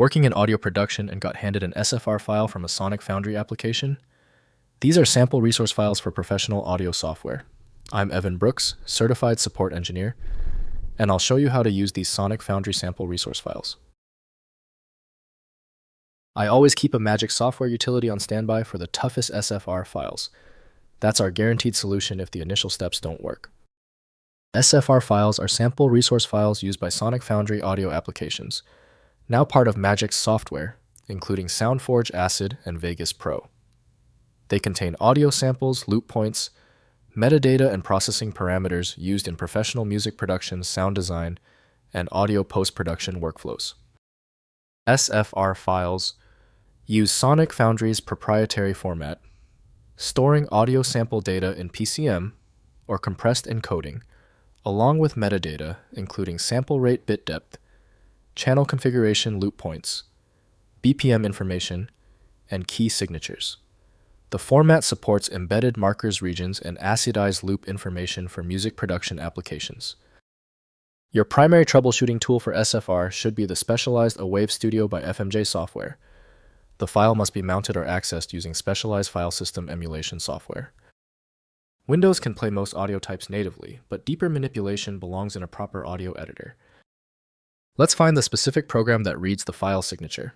Working in audio production and got handed an SFR file from a Sonic Foundry application? These are sample resource files for professional audio software. I'm Evan Brooks, Certified Support Engineer, and I'll show you how to use these Sonic Foundry sample resource files. I always keep a MAGIX Software utility on standby for the toughest SFR files. That's our guaranteed solution if the initial steps don't work. SFR files are sample resource files used by Sonic Foundry audio applications, now part of MAGIX Software, including SoundForge Acid and Vegas Pro. They contain audio samples, loop points, metadata and processing parameters used in professional music production, sound design, and audio post-production workflows. SFR files use Sonic Foundry's proprietary format, storing audio sample data in PCM or compressed encoding, along with metadata including sample rate, bit depth, channel configuration, loop points, BPM information, and key signatures. The format supports embedded markers regions and ACIDized loop information for music production applications. Your primary troubleshooting tool for SFR should be the specialized Wave Studio by FMJ software. The file must be mounted or accessed using specialized file system emulation software. Windows can play most audio types natively, but deeper manipulation belongs in a proper audio editor. Let's find the specific program that reads the file signature.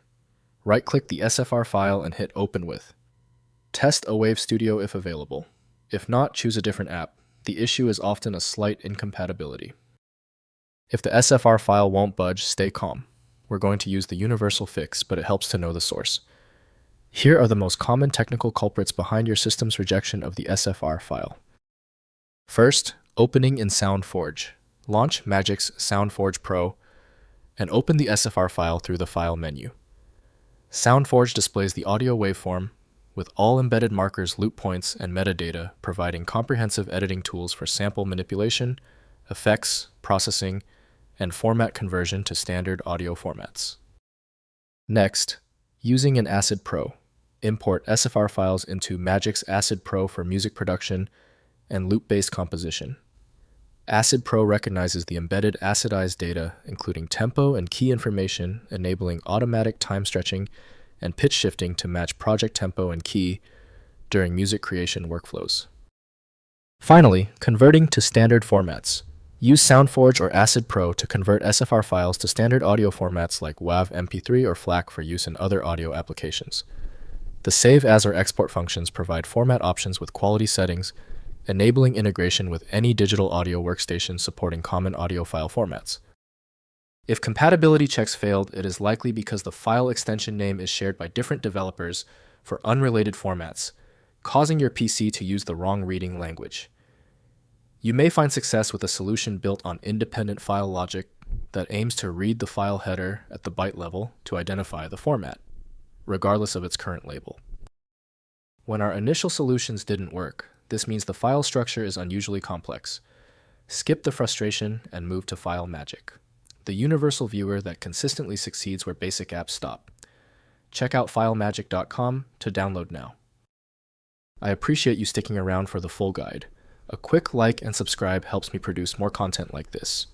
Right-click the SFR file and hit Open With. Test Wave Studio if available. If not, choose a different app. The issue is often a slight incompatibility. If the SFR file won't budge, stay calm. We're going to use the universal fix, but it helps to know the source. Here are the most common technical culprits behind your system's rejection of the SFR file. First, opening in SoundForge. Launch MAGIX SoundForge Pro and open the SFR file through the File menu. SoundForge displays the audio waveform with all embedded markers, loop points, and metadata, providing comprehensive editing tools for sample manipulation, effects, processing, and format conversion to standard audio formats. Next, using an ACID Pro, import SFR files into MAGIX ACID Pro for music production and loop-based composition. ACID Pro recognizes the embedded ACIDized data, including tempo and key information, enabling automatic time stretching and pitch shifting to match project tempo and key during music creation workflows. Finally, converting to standard formats. Use SoundForge or ACID Pro to convert SFR files to standard audio formats like WAV, MP3, or FLAC for use in other audio applications. The Save As or Export functions provide format options with quality settings, enabling integration with any digital audio workstation supporting common audio file formats. If compatibility checks failed, it is likely because the file extension name is shared by different developers for unrelated formats, causing your PC to use the wrong reading language. You may find success with a solution built on independent file logic that aims to read the file header at the byte level to identify the format, regardless of its current label. When our initial solutions didn't work, this means the file structure is unusually complex. Skip the frustration and move to File Magic, the universal viewer that consistently succeeds where basic apps stop. Check out FileMagic.com to download now. I appreciate you sticking around for the full guide. A quick like and subscribe helps me produce more content like this.